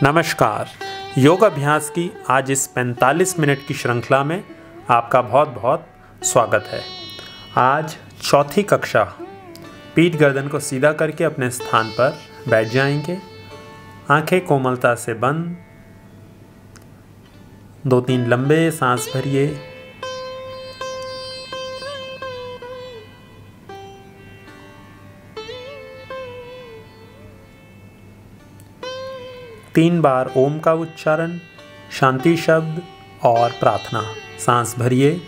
नमस्कार। योग अभ्यास की आज इस 45 मिनट की श्रृंखला में आपका बहुत बहुत स्वागत है। आज चौथी कक्षा। पीठ गर्दन को सीधा करके अपने स्थान पर बैठ जाएंगे। आंखें कोमलता से बंद। 2-3 लंबे सांस भरिए। तीन बार ओम का उच्चारण, शांति शब्द और प्रार्थना। सांस भरिए।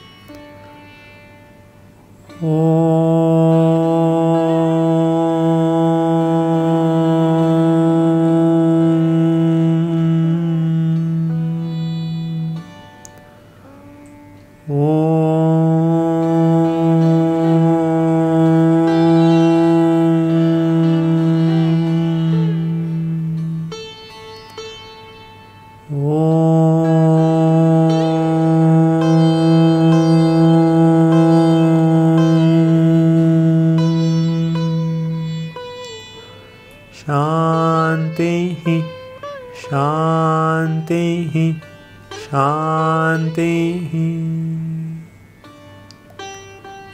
शांति ही शांति ही शांति ही।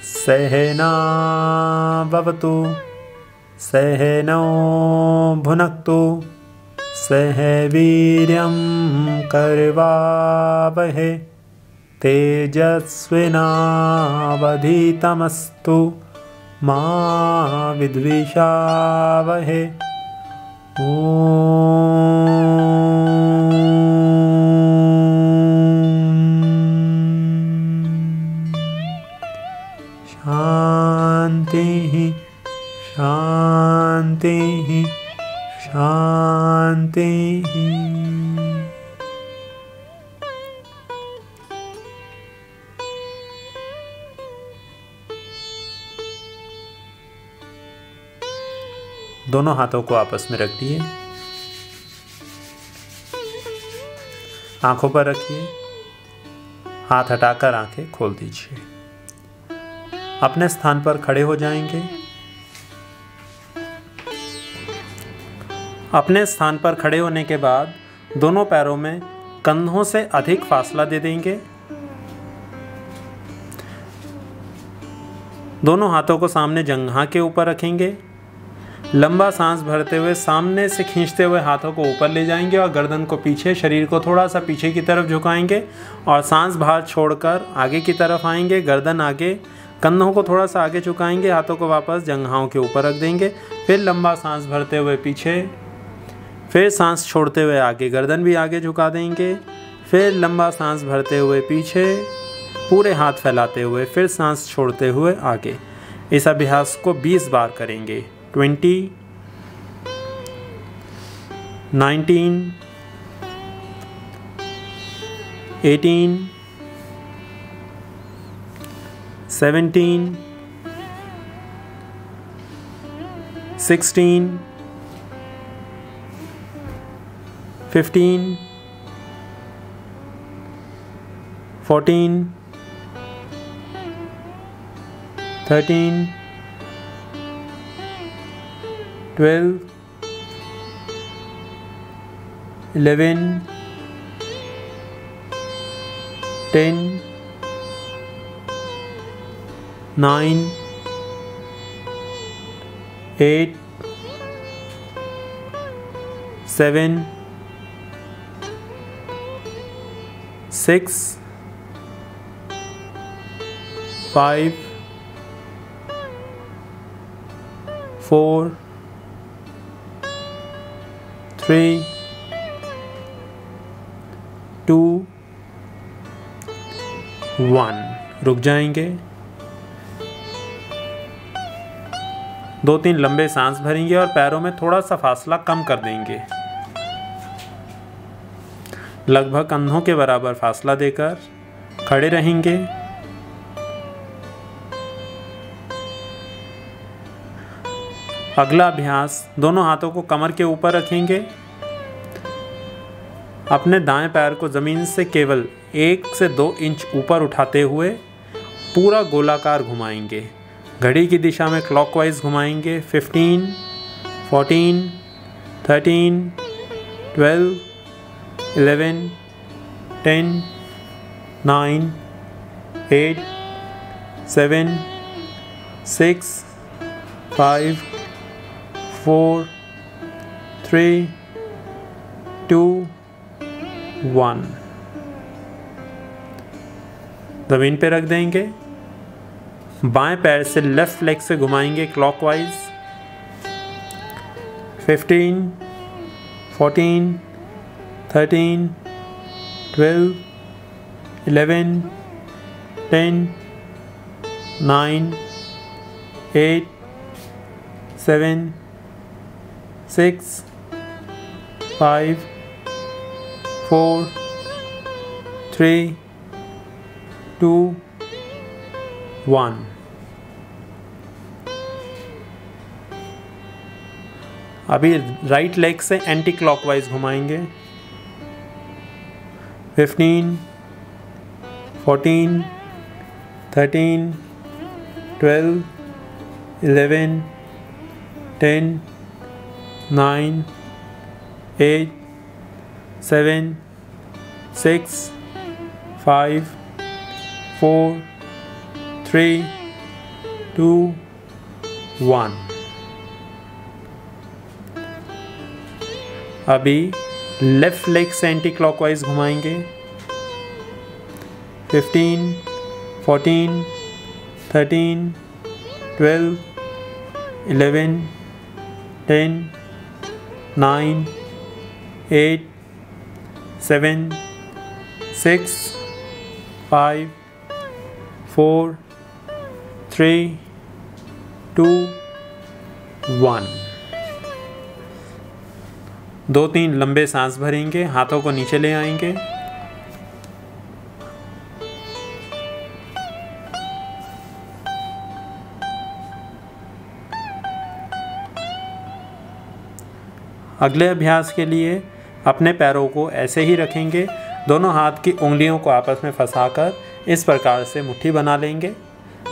सहना भवतु सहनौ भुनक्तु सह वीर्यं करवावहै तेजस्विनावधीतमस्तु मा विद्विषावहै। शांति ही शांति ही शांति ही। दोनों हाथों को आपस में रख दिए। आंखों पर रखिए। हाथ हटाकर आंखें खोल दीजिए। अपने स्थान पर खड़े हो जाएंगे। अपने स्थान पर खड़े होने के बाद दोनों पैरों में कंधों से अधिक फासला दे देंगे। दोनों हाथों को सामने जंघा के ऊपर रखेंगे। लंबा सांस भरते हुए सामने से खींचते हुए हाथों को ऊपर ले जाएंगे और गर्दन को पीछे, शरीर को थोड़ा सा पीछे की तरफ झुकाएंगे और सांस बाहर छोड़कर आगे की तरफ आएंगे। गर्दन आगे, कंधों को थोड़ा सा आगे झुकाएंगे। हाथों को वापस जंघाओं के ऊपर रख देंगे। फिर लंबा सांस भरते हुए पीछे, फिर सांस छोड़ते हुए आगे, गर्दन भी आगे झुका देंगे। फिर लंबा सांस भरते हुए पीछे, पूरे हाथ फैलाते हुए, फिर सांस छोड़ते हुए आगे। इस अभ्यास को 20 बार करेंगे। 20, 19, 18, 17, 16, 15, 14, 13, 12, 11, 10, 9, 8, 7, 6, 5, 4, 3, 2, 1। रुक जाएंगे। 2-3 लंबे सांस भरेंगे और पैरों में थोड़ा सा फासला कम कर देंगे। लगभग कंधों के बराबर फासला देकर खड़े रहेंगे। अगला अभ्यास, दोनों हाथों को कमर के ऊपर रखेंगे। अपने दाएं पैर को ज़मीन से केवल 1 से 2 इंच ऊपर उठाते हुए पूरा गोलाकार घुमाएंगे। घड़ी की दिशा में क्लॉकवाइज घुमाएंगे। 15, 14, 13, 12, 11, 10, 9, 8, 7, 6, 5, 4, 3, 2, 1। ज़मीन पे रख देंगे। बाएं पैर से लेफ्ट लेग से घुमाएंगे क्लॉकवाइज। 15, 14, 13, 12, 11, 10, 9, 8, 7, 6, 5, 4, 3, 2, 1। अभी राइट लेग से एंटी क्लॉकवाइज घुमाएंगे। 15, 14, 13, 12, 11, 10, 9, 8, 7, 6, 5, 4, 3, 2, 1। अभी लेफ्ट लेग से एंटी क्लॉकवाइज घुमाएंगे। 15, 14, 13, 12, 11, 10, 9, 8, 7, 6, 5, 4, 3, 2, 1। 2-3 लंबे सांस भरेंगे। हाथों को नीचे ले आएंगे। अगले अभ्यास के लिए अपने पैरों को ऐसे ही रखेंगे। दोनों हाथ की उंगलियों को आपस में फंसाकर इस प्रकार से मुट्ठी बना लेंगे।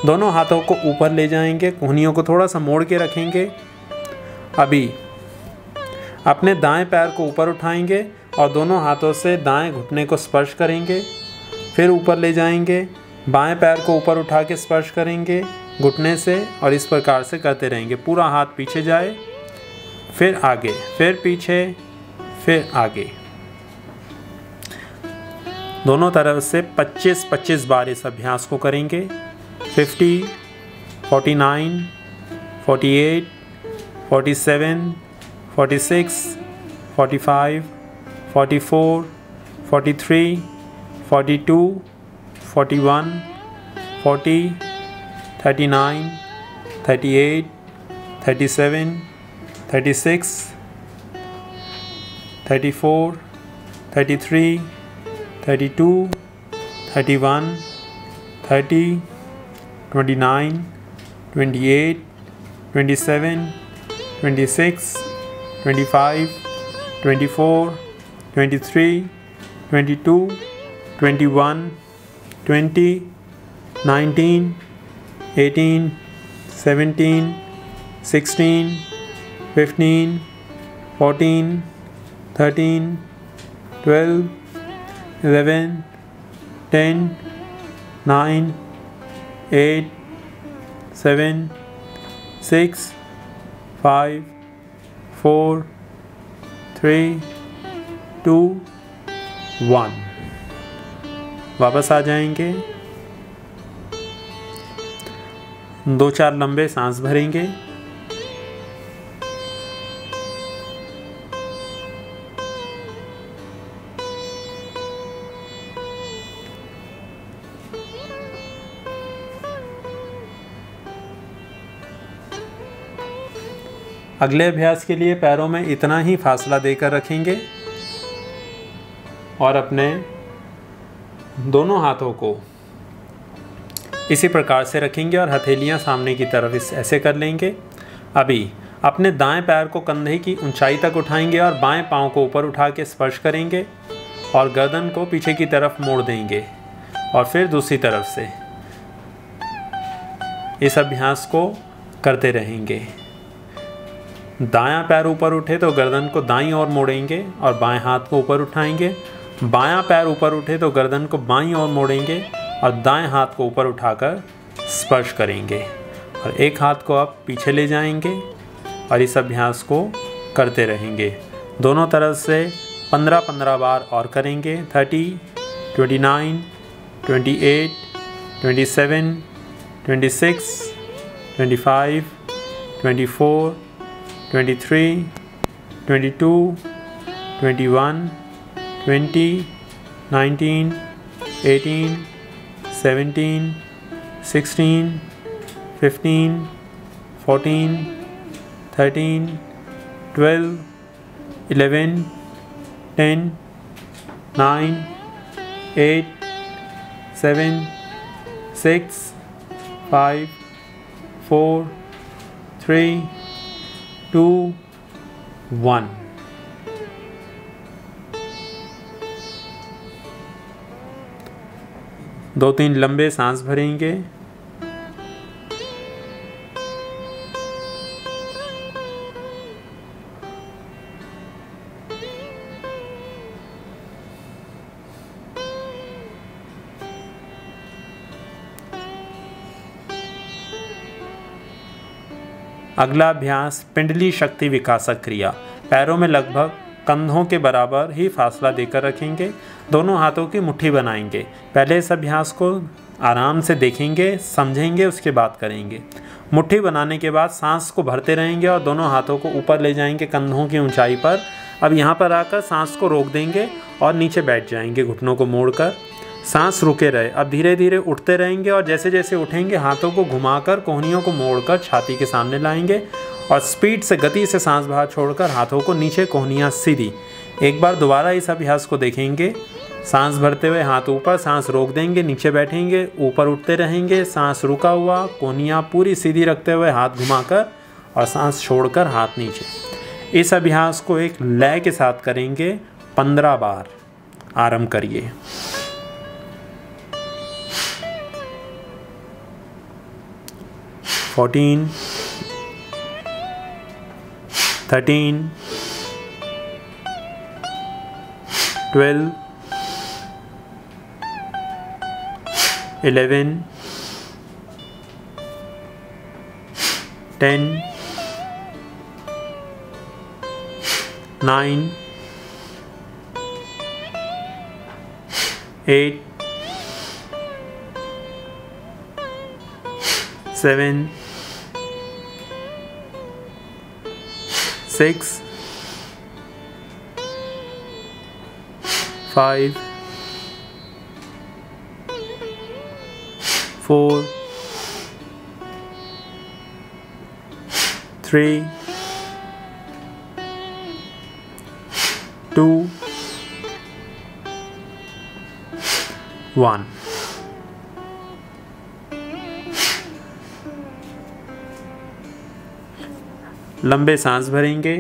दोनों हाथों को ऊपर ले जाएंगे। कूहनियों को थोड़ा सा मोड़ के रखेंगे। अभी अपने दाएं पैर को ऊपर उठाएंगे और दोनों हाथों से दाएं घुटने को स्पर्श करेंगे। फिर ऊपर ले जाएंगे। बाएं पैर को ऊपर उठा के स्पर्श करेंगे घुटने से और इस प्रकार से करते रहेंगे। पूरा हाथ पीछे जाए, फिर आगे, फिर पीछे, फिर आगे। दोनों तरफ से 25-25 बार इस अभ्यास को करेंगे। 50, 49, 48, 47, 46, 45, 44, 43, 42, 41, 40, 39, 38, 37, 36, 34, 33, 32, 31, 30, 29, 28, 27, 26, 25, 24, 23, 22, 21, 20, 19, 18, 17, 16, 15, 14, 13, 12, 11, 10, 9, 8, 7, 6, 5, 4, 3, 2, 1। वापस आ जाएंगे। 2-4 लंबे सांस भरेंगे। अगले अभ्यास के लिए पैरों में इतना ही फासला देकर रखेंगे और अपने दोनों हाथों को इसी प्रकार से रखेंगे और हथेलियां सामने की तरफ ऐसे कर लेंगे। अभी अपने दाएं पैर को कंधे की ऊंचाई तक उठाएंगे और बाएं पांव को ऊपर उठा के स्पर्श करेंगे और गर्दन को पीछे की तरफ मोड़ देंगे और फिर दूसरी तरफ से इस अभ्यास को करते रहेंगे। दायां पैर ऊपर उठे तो गर्दन को दाईं ओर मोड़ेंगे और बाएं हाथ को ऊपर उठाएंगे। बायां पैर ऊपर उठे तो गर्दन को बाईं ओर मोड़ेंगे और दाएं हाथ को ऊपर उठाकर स्पर्श करेंगे। और एक हाथ को आप पीछे ले जाएंगे और इस अभ्यास को करते रहेंगे। दोनों तरफ से 15-15 बार और करेंगे। 30, 29, 28, 27, 26, 25, 24, 23, 22, 21, 20, 19, 18, 17, 16, 15, 14, 13, 12, 11, 10, 9, 8, 7, 6, 5, 4, 3, 2, 1। दो तीन लंबे सांस भरेंगे। अगला अभ्यास पिंडली शक्ति विकासक क्रिया। पैरों में लगभग कंधों के बराबर ही फासला देकर रखेंगे। दोनों हाथों की मुट्ठी बनाएंगे। पहले इस अभ्यास को आराम से देखेंगे, समझेंगे, उसके बाद करेंगे। मुट्ठी बनाने के बाद सांस को भरते रहेंगे और दोनों हाथों को ऊपर ले जाएंगे कंधों की ऊंचाई पर। अब यहाँ पर आकर सांस को रोक देंगे और नीचे बैठ जाएंगे घुटनों को मोड़कर। सांस रुके रहे। अब धीरे धीरे उठते रहेंगे और जैसे जैसे उठेंगे हाथों को घुमाकर कोहनियों को मोड़कर छाती के सामने लाएंगे और स्पीड से, गति से सांस बाहर छोड़कर हाथों को नीचे, कोहनियाँ सीधी। एक बार दोबारा इस अभ्यास को देखेंगे। सांस भरते हुए हाथ ऊपर, सांस रोक देंगे, नीचे बैठेंगे, ऊपर उठते रहेंगे, सांस रुका हुआ, कोहनियाँ पूरी सीधी रखते हुए हाथ घुमाकर और सांस छोड़कर हाथ नीचे। इस अभ्यास को एक लय के साथ करेंगे 15 बार। आरंभ करिए। फोर्टीन, 13, 12, 11, 10, 9, 8, 7, 6, 5, 4, 3, 2, 1। लंबे सांस भरेंगे।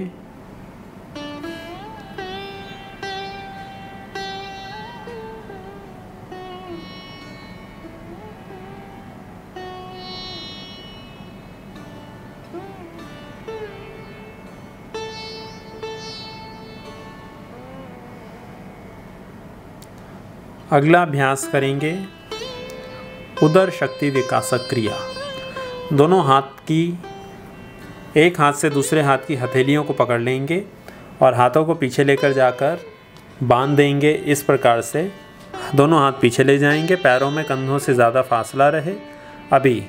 अगला अभ्यास करेंगे उदर शक्ति विकासक क्रिया। दोनों हाथ की, एक हाथ से दूसरे हाथ की हथेलियों को पकड़ लेंगे और हाथों को पीछे लेकर जाकर बांध देंगे। इस प्रकार से दोनों हाथ पीछे ले जाएंगे, पैरों में कंधों से ज़्यादा फासला रहे। अभी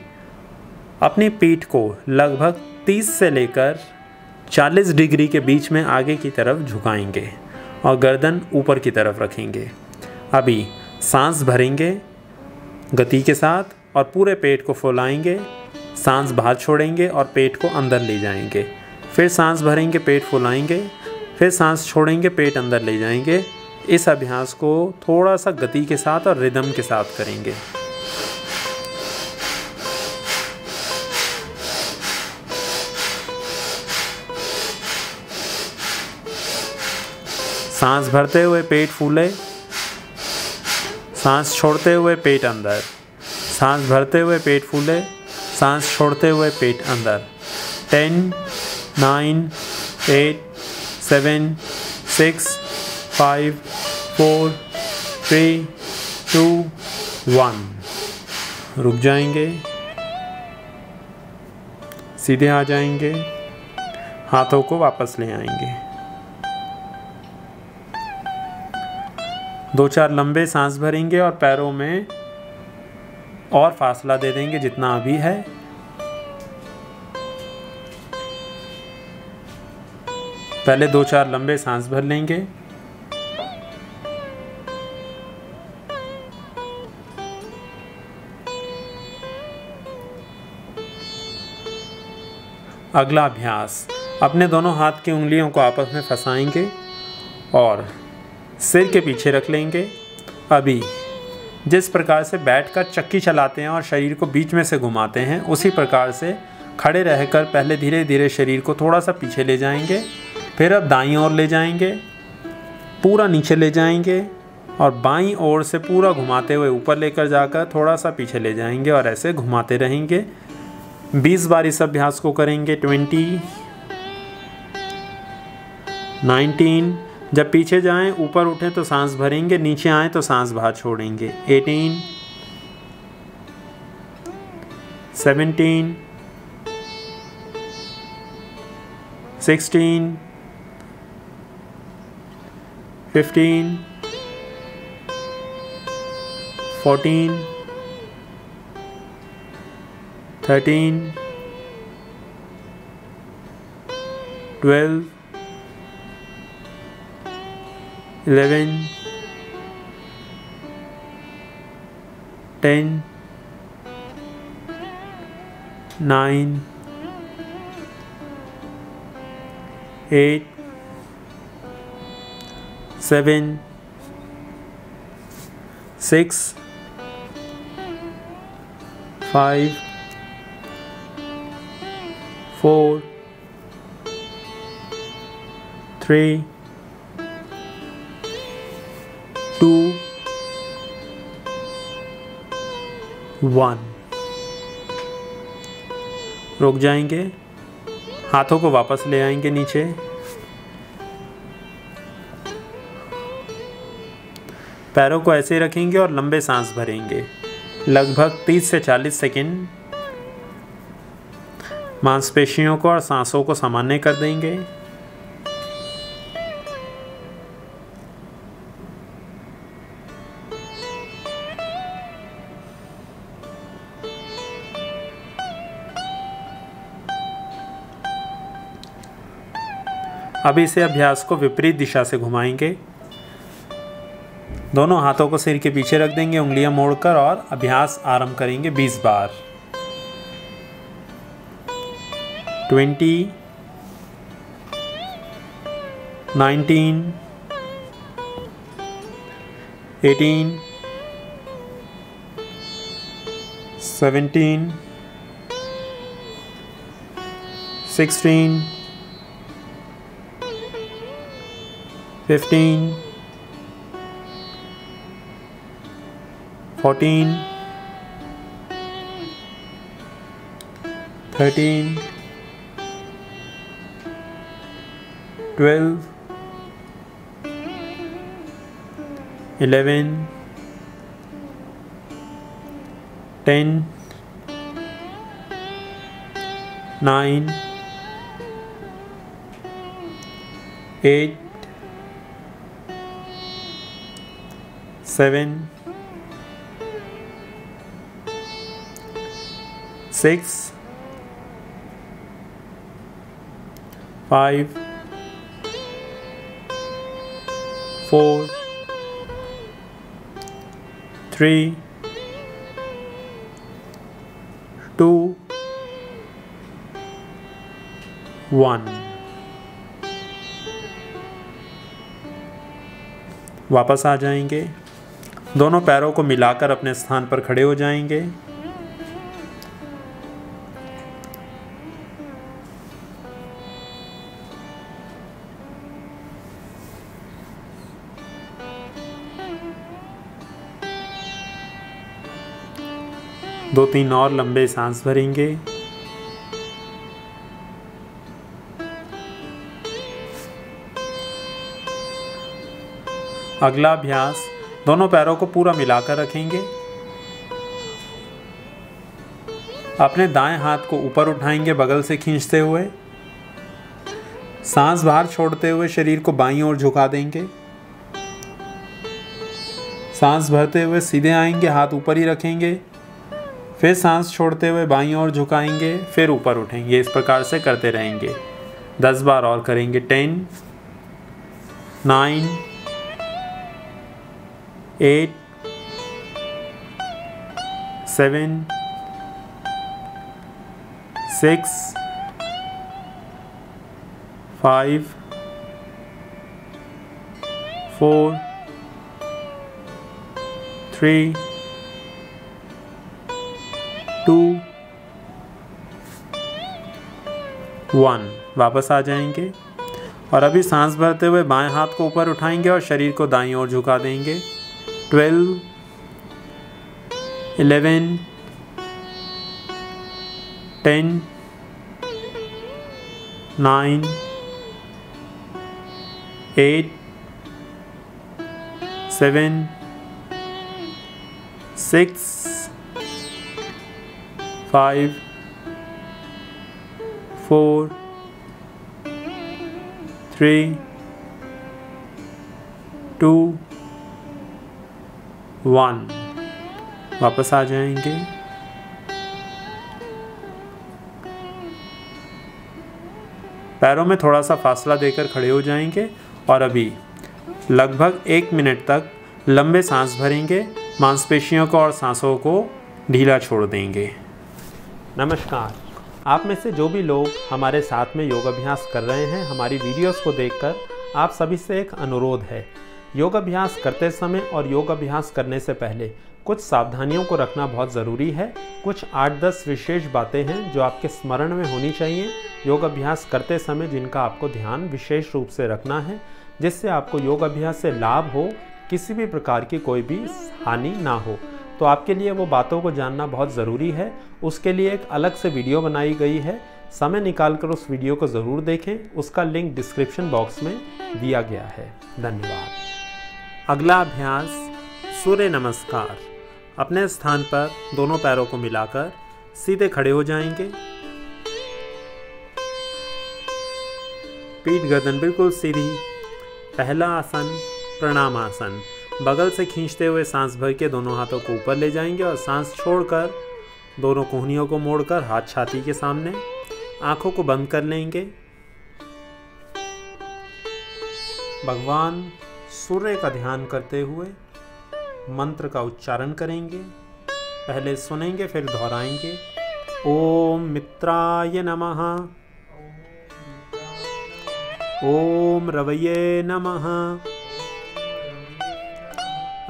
अपनी पीठ को लगभग 30 से लेकर 40 डिग्री के बीच में आगे की तरफ झुकाएंगे और गर्दन ऊपर की तरफ रखेंगे। अभी सांस भरेंगे गति के साथ और पूरे पेट को फुलाएंगे। सांस बाहर छोड़ेंगे और पेट को अंदर ले जाएंगे। फिर सांस भरेंगे, पेट फुलाएंगे, फिर सांस छोड़ेंगे, पेट अंदर ले जाएंगे। इस अभ्यास को थोड़ा सा गति के साथ और रिदम के साथ करेंगे। सांस भरते हुए पेट फूले, सांस छोड़ते हुए पेट अंदर, सांस भरते हुए पेट फूले, सांस छोड़ते हुए पेट अंदर। 10, 9, 8, 7, 6, 5, 4, 3, 2, 1। रुक जाएंगे, सीधे आ जाएंगे, हाथों को वापस ले आएंगे। 2-4 लंबे सांस भरेंगे और पैरों में और फासला दे देंगे जितना अभी है। पहले 2-4 लंबे सांस भर लेंगे। अगला अभ्यास, अपने दोनों हाथ की उंगलियों को आपस में फंसाएंगे और सिर के पीछे रख लेंगे। अभी जिस प्रकार से बैठकर चक्की चलाते हैं और शरीर को बीच में से घुमाते हैं, उसी प्रकार से खड़े रहकर पहले धीरे धीरे शरीर को थोड़ा सा पीछे ले जाएंगे। फिर अब दाईं ओर ले जाएंगे, पूरा नीचे ले जाएंगे और बाईं ओर से पूरा घुमाते हुए ऊपर लेकर जाकर थोड़ा सा पीछे ले जाएंगे और ऐसे घुमाते रहेंगे। 20 बार इस अभ्यास को करेंगे। 20, 19, जब पीछे जाएं ऊपर उठें तो सांस भरेंगे, नीचे आएं तो सांस बाहर छोड़ेंगे। 18, 17, 16, 15, 14, 13, 12, 11, 10, 9, 8, 7, 6, 5, 4, 3, 2, 1। रुक जाएंगे, हाथों को वापस ले आएंगे नीचे। पैरों को ऐसे रखेंगे और लंबे सांस भरेंगे, लगभग 30 से 40 सेकंड। मांसपेशियों को और सांसों को सामान्य कर देंगे। अब इसे अभ्यास को विपरीत दिशा से घुमाएंगे। दोनों हाथों को सिर के पीछे रख देंगे, उंगलियां मोड़कर, और अभ्यास आरंभ करेंगे 20 बार। 20, 19, 18, 17, 16, 15, 14, 13, 12, 11, 10, 9, 8, 7, 6, 5, 4, 3, 2, 1। वापस आ जाएंगे, दोनों पैरों को मिलाकर अपने स्थान पर खड़े हो जाएंगे। दो तीन और लंबे सांस भरेंगे। अगला अभ्यास, दोनों पैरों को पूरा मिलाकर रखेंगे। अपने दाएं हाथ को ऊपर उठाएंगे बगल से खींचते हुए। सांस बाहर छोड़ते हुए शरीर को बाईं ओर झुका देंगे। सांस भरते हुए सीधे आएंगे, हाथ ऊपर ही रखेंगे। फिर सांस छोड़ते हुए बाईं ओर झुकाएंगे, फिर ऊपर उठेंगे। इस प्रकार से करते रहेंगे। 10 बार और करेंगे। 10, 9, 8, 7, 6, 5, 4, 3, 2, 1। वापस आ जाएंगे और अभी सांस भरते हुए बाएं हाथ को ऊपर उठाएंगे और शरीर को दाईं ओर झुका देंगे। 12, 11, 10, 9, 8, 7, 6, 5, 4, 3, 2, 1। वापस आ जाएंगे। पैरों में थोड़ा सा फासला देकर खड़े हो जाएंगे और अभी लगभग 1 मिनट तक लंबे सांस भरेंगे। मांसपेशियों को और सांसों को ढीला छोड़ देंगे। नमस्कार। आप में से जो भी लोग हमारे साथ में योग अभ्यास कर रहे हैं, हमारी वीडियोस को देखकर आप सभी से एक अनुरोध है। योग अभ्यास करते समय और योग अभ्यास करने से पहले कुछ सावधानियों को रखना बहुत ज़रूरी है। कुछ 8-10 विशेष बातें हैं जो आपके स्मरण में होनी चाहिए योग अभ्यास करते समय, जिनका आपको ध्यान विशेष रूप से रखना है, जिससे आपको योग अभ्यास से लाभ हो, किसी भी प्रकार की कोई भी हानि ना हो। तो आपके लिए वो बातों को जानना बहुत ज़रूरी है। उसके लिए एक अलग से वीडियो बनाई गई है। समय निकालकर उस वीडियो को ज़रूर देखें। उसका लिंक डिस्क्रिप्शन बॉक्स में दिया गया है। धन्यवाद। अगला अभ्यास, सूर्य नमस्कार। अपने स्थान पर दोनों पैरों को मिलाकर सीधे खड़े हो जाएंगे। पीठ गर्दन बिल्कुल सीधी। पहला आसन प्रणामासन। बगल से खींचते हुए सांस भर के दोनों हाथों को ऊपर ले जाएंगे और सांस छोड़कर दोनों कोहनियों को मोड़कर हाथ छाती के सामने, आंखों को बंद कर लेंगे। भगवान सूर्य का ध्यान करते हुए मंत्र का उच्चारण करेंगे। पहले सुनेंगे फिर दोहराएंगे। ओम मित्राय नमः, ओम रवये नमः,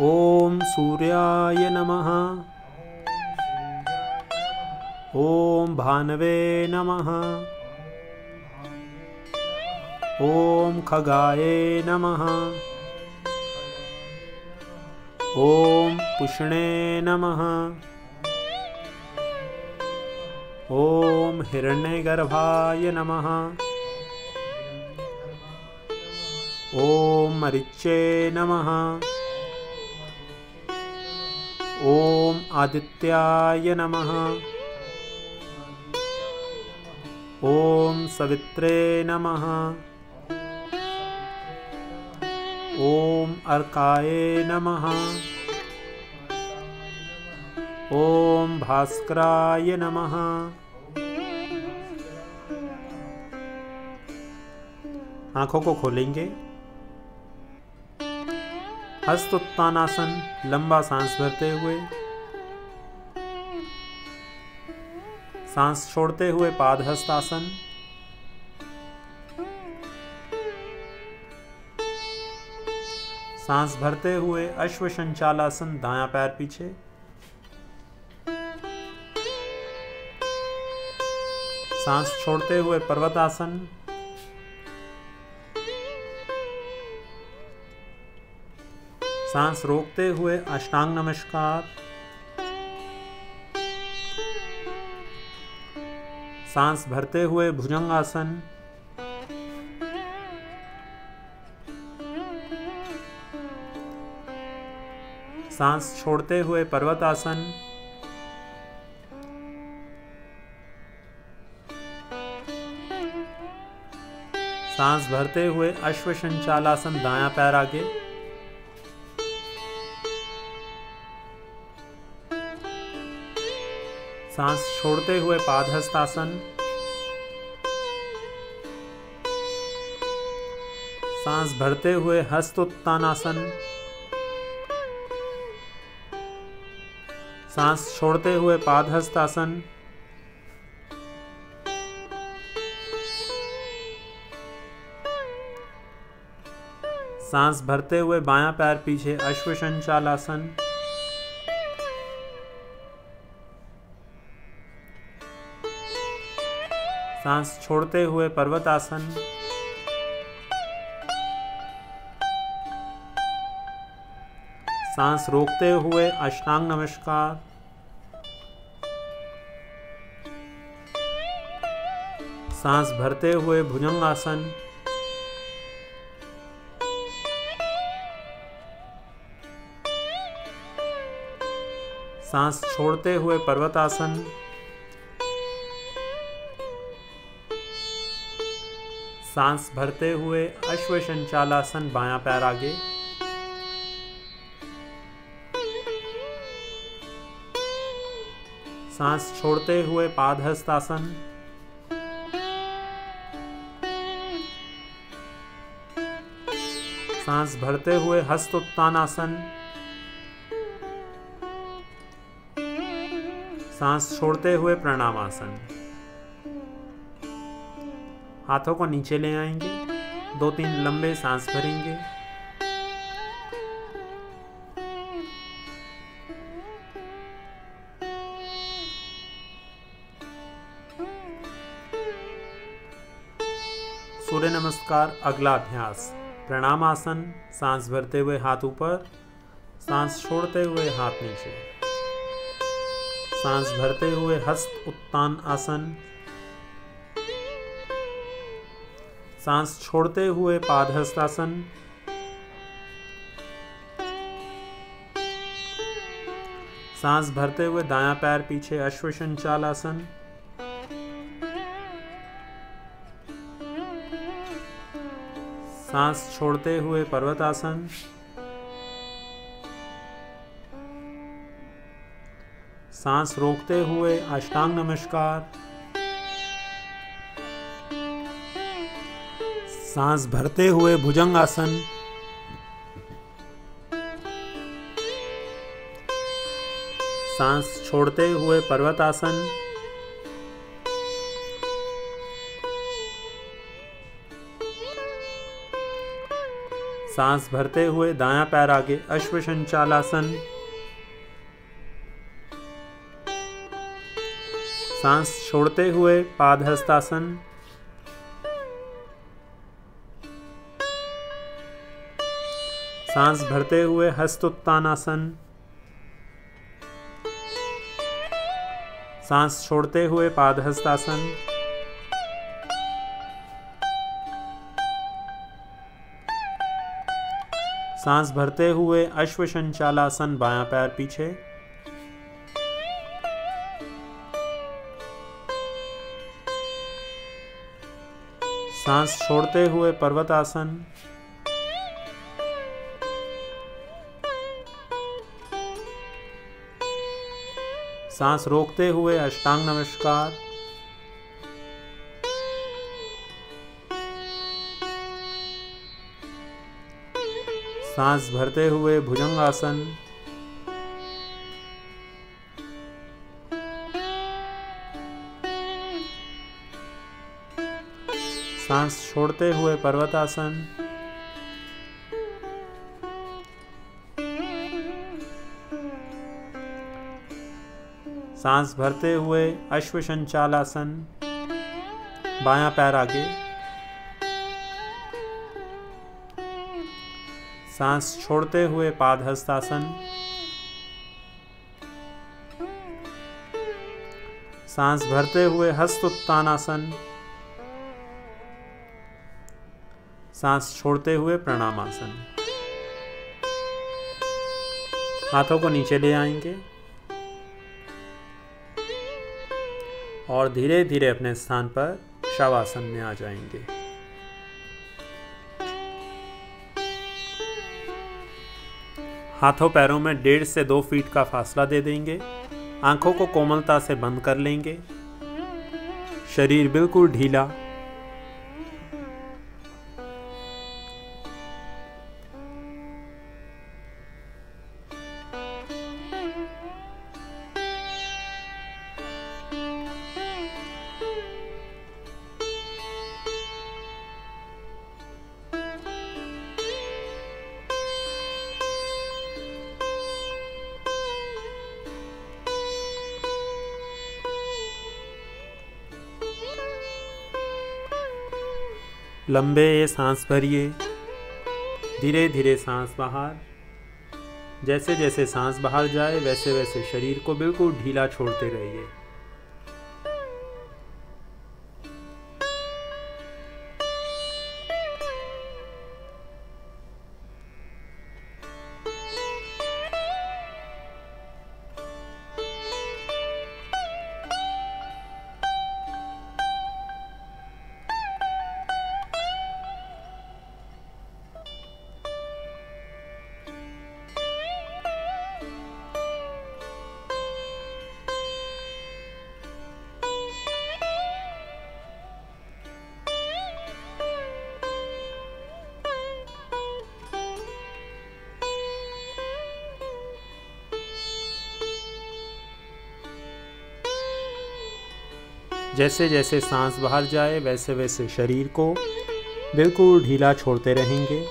ओम सूर्याय नमः, ओम भानवे नमः, ओम खगाय नमः, ओम पुष्णे नमः, ओम हिरण्यगर्भाय नमः, ओम मरीचे नमः, ओम आदित्याय नमः, ओम सवित्रे नमः, ओम अर्काय नमः, ओम भास्कराय नमः। आंखों को खोलेंगे। हस्त उत्तानासन, लंबा सांस भरते हुए, सांस छोड़ते हुए पादहस्तासन, सांस भरते हुए अश्वसंचालासन, दायां पैर पीछे, सांस छोड़ते हुए पर्वतासन, सांस रोकते हुए अष्टांग नमस्कार, सांस भरते हुए भुजंगासन, सांस छोड़ते हुए पर्वतासन, सांस भरते हुए अश्वसंचालासन, दायां पैर आगे, सांस छोड़ते हुए पादहस्तासन, सांस भरते हुए हस्तोत्तानासन, सांस छोड़ते हुए पादहस्तासन, सांस भरते हुए बायां पैर पीछे अश्वसंचालासन, सांस छोड़ते हुए पर्वतासन, सांस रोकते हुए अष्टांग नमस्कार, सांस भरते हुए भुजंगासन, सांस छोड़ते हुए पर्वतासन, सांस भरते हुए अश्वसंचालासन, बायां पैर आगे, सांस छोड़ते हुए पादहस्तासन, सांस भरते हुए हस्तोत्तानासन, सांस छोड़ते हुए प्रणामासन। हाथों को नीचे ले आएंगे, 2-3 लंबे सांस भरेंगे। सूर्य नमस्कार अगला अभ्यास। प्रणामासन, सांस भरते हुए हाथ ऊपर, सांस छोड़ते हुए हाथ नीचे, सांस भरते हुए हस्त उत्तान आसन, सांस छोड़ते हुए पादहस्तासन, सांस भरते हुए दायां पैर पीछे अश्वसंचालासन, सांस छोड़ते हुए पर्वतासन, सांस रोकते हुए अष्टांग नमस्कार, सांस भरते हुए भुजंगासन, सांस छोड़ते हुए पर्वतासन, सांस भरते हुए दायां पैर आगे अश्वसंचालासन, सांस छोड़ते हुए पादहस्तासन, सांस भरते हुए हस्तोत्तानासन, सांस छोड़ते हुए पादहस्तासन, सांस भरते हुए अश्वसंचालासन, बायां पैर पीछे, सांस छोड़ते हुए पर्वतासन, सांस रोकते हुए अष्टांग नमस्कार, सांस भरते हुए भुजंगासन, सांस छोड़ते हुए पर्वतासन, सांस भरते हुए अश्वसंचालासन, बायां पैर आगे, सांस छोड़ते हुए पादहस्तासन, सांस भरते हुए हस्तोत्तानासन, सांस छोड़ते हुए प्रणामासन। हाथों को नीचे ले आएंगे और धीरे धीरे अपने स्थान पर शवासन में आ जाएंगे। हाथों पैरों में 1.5 से 2 फीट का फासला दे देंगे। आंखों को कोमलता से बंद कर लेंगे। शरीर बिल्कुल ढीला। लंबे सांस भरिए, धीरे धीरे सांस बाहर। जैसे जैसे सांस बाहर जाए वैसे वैसे शरीर को बिल्कुल ढीला छोड़ते रहिए। जैसे जैसे सांस बाहर जाए वैसे वैसे शरीर को बिल्कुल ढीला छोड़ते रहेंगे।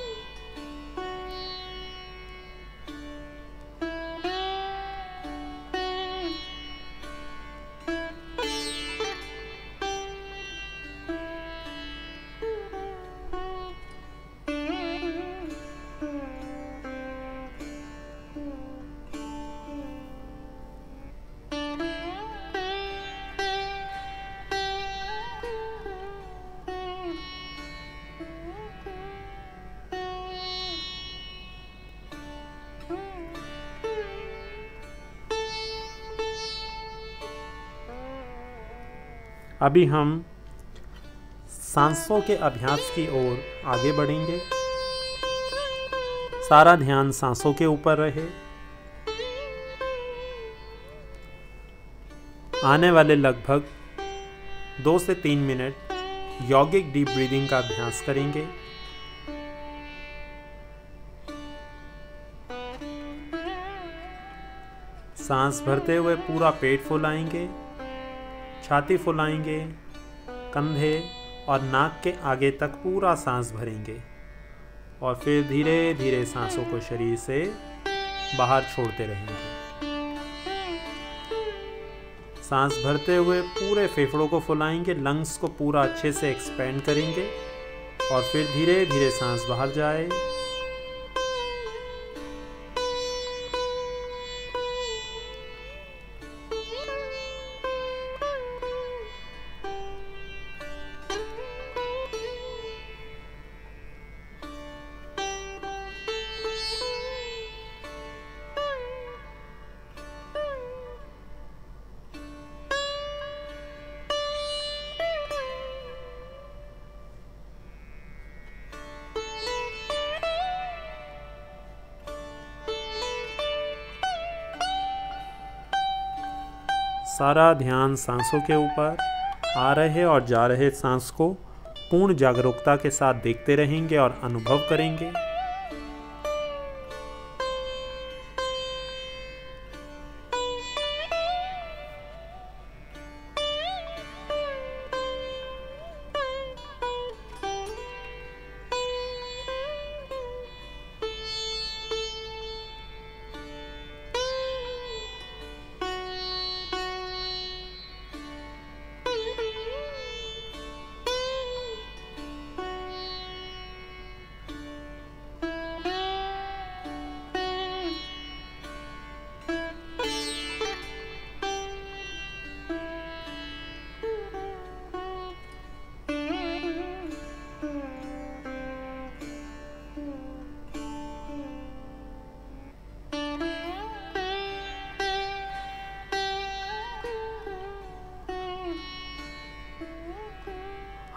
अभी हम सांसों के अभ्यास की ओर आगे बढ़ेंगे। सारा ध्यान सांसों के ऊपर रहे। आने वाले लगभग 2 से 3 मिनट यौगिक डीप ब्रीदिंग का अभ्यास करेंगे। सांस भरते हुए पूरा पेट फुलाएंगे, छाती फुलाएंगे, कंधे और नाक के आगे तक पूरा सांस भरेंगे और फिर धीरे धीरे सांसों को शरीर से बाहर छोड़ते रहेंगे। सांस भरते हुए पूरे फेफड़ों को फुलाएंगे, लंग्स को पूरा अच्छे से एक्सपेंड करेंगे और फिर धीरे धीरे सांस बाहर जाए। सारा ध्यान सांसों के ऊपर। आ रहे और जा रहे सांस को पूर्ण जागरूकता के साथ देखते रहेंगे और अनुभव करेंगे।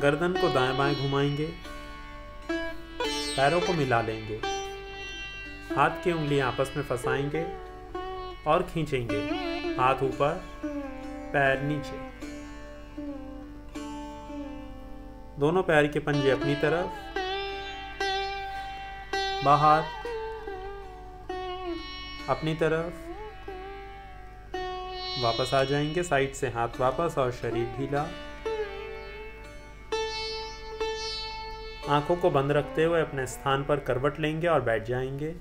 गर्दन को दाएं बाएं घुमाएंगे, पैरों को मिला लेंगे, हाथ की उंगलियां आपस में फंसाएंगे और खींचेंगे। हाथ ऊपर, पैर नीचे। दोनों पैर के पंजे अपनी तरफ, बाहर, अपनी तरफ। वापस आ जाएंगे, साइड से हाथ वापस और शरीर ढीला। आंखों को बंद रखते हुए अपने स्थान पर करवट लेंगे और बैठ जाएंगे।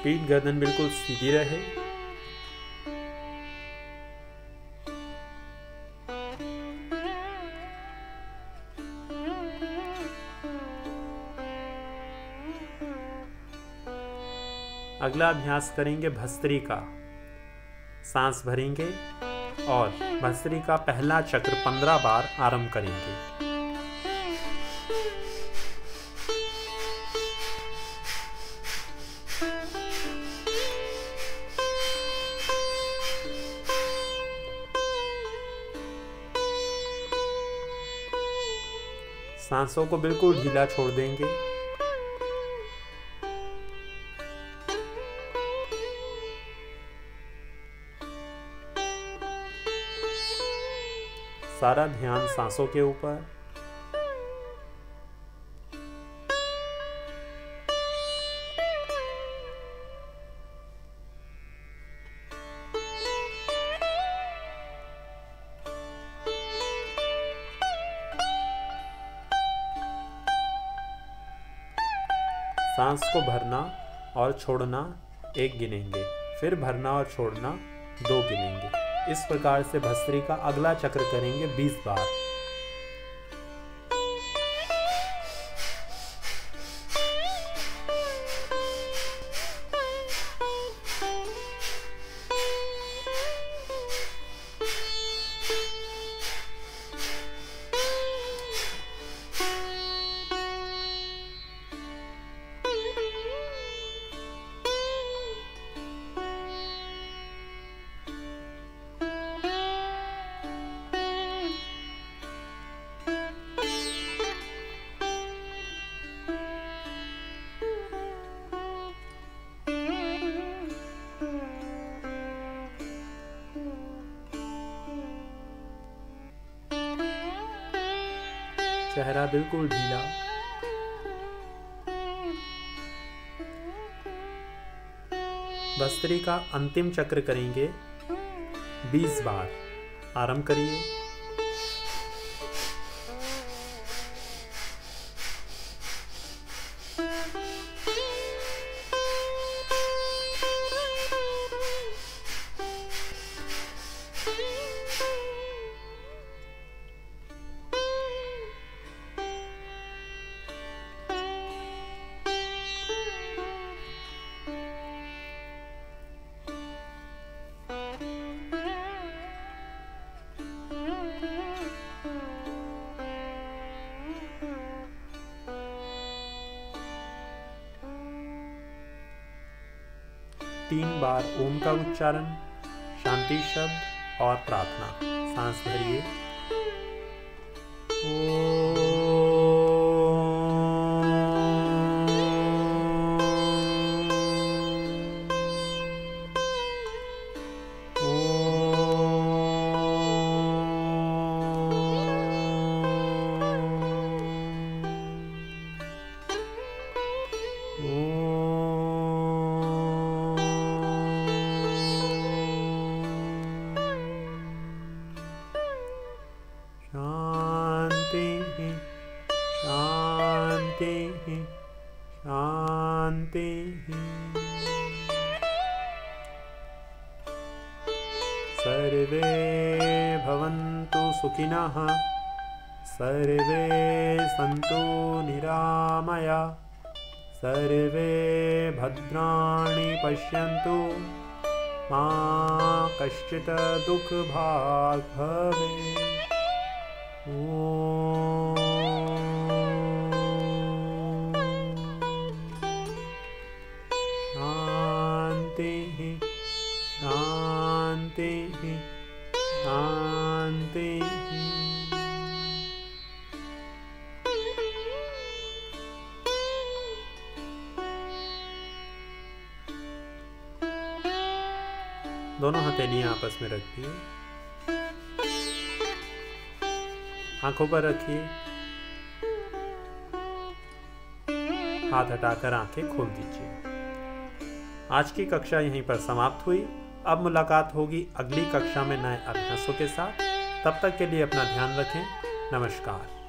पीठ गर्दन बिल्कुल सीधी रहे। अगला अभ्यास करेंगे भस्त्री का। सांस भरेंगे और भस्त्री का पहला चक्र 15 बार आरंभ करेंगे। सांसों को बिल्कुल ढीला छोड़ देंगे। सारा ध्यान सांसों के ऊपर। सांस को भरना और छोड़ना 1 गिनेंगे, फिर भरना और छोड़ना 2 गिनेंगे। इस प्रकार से भस्त्री का अगला चक्र करेंगे 20 बार। चेहरा बिल्कुल ढीला। भस्त्री का अंतिम चक्र करेंगे 20 बार। आरंभ करिए। तीन बार ओम का उच्चारण, शांति शब्द और प्रार्थना। सांस भरिए। शांति। सर्वे भवन्तु सुखिनः, सर्वे सन्तु निरामया, सर्वे भद्राणि पश्यन्तु, मा कश्चित् दुःखभाग् भवेत्। ओम। शांति शांति शांति। दोनों हथेलियां आपस में रखिए, आंखों पर रखिए, हाथ हटाकर आंखें खोल दीजिए। आज की कक्षा यहीं पर समाप्त हुई। अब मुलाकात होगी अगली कक्षा में नए अभ्यासों के साथ। तब तक के लिए अपना ध्यान रखें। नमस्कार।